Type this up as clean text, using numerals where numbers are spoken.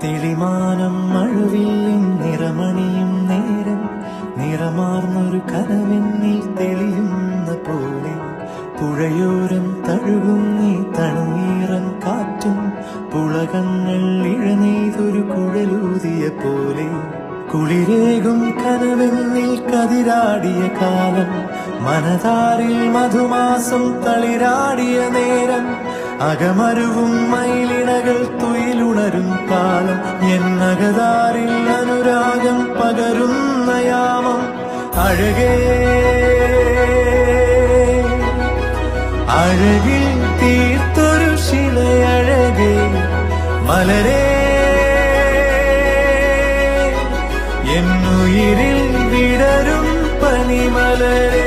തെളിമാനം മഴവില്ലിൻ നിറമണിയും നേരം നിറമാർന്നൊരു കനവെന്നിൽ തെളിയുന്ന പോലെ പുഴയോരം തഴുകും നീ തണുനീറൻ കാറ്റും പുളകങ്ങൾ ഇഴനെയ്തൊരു കുഴലൂതിയ പോലെ കുളിരേകും കനവെന്നിൽ കതിരാടിയ കാലം മനതാരിൽ മധുമാസം തളിരാടിയ നേരം അകമരുവും മയിലിണകൾ തുയിലുണരും കാലം എന്നകതാരിൽ അനുരാഗം പകരുന്ന യാമം അഴകേ അഴകിൽ തീർത്തൊരു ശിലയഴകേ മലരേ എന്നുയിരിൽ വിടരും പനിമലരേ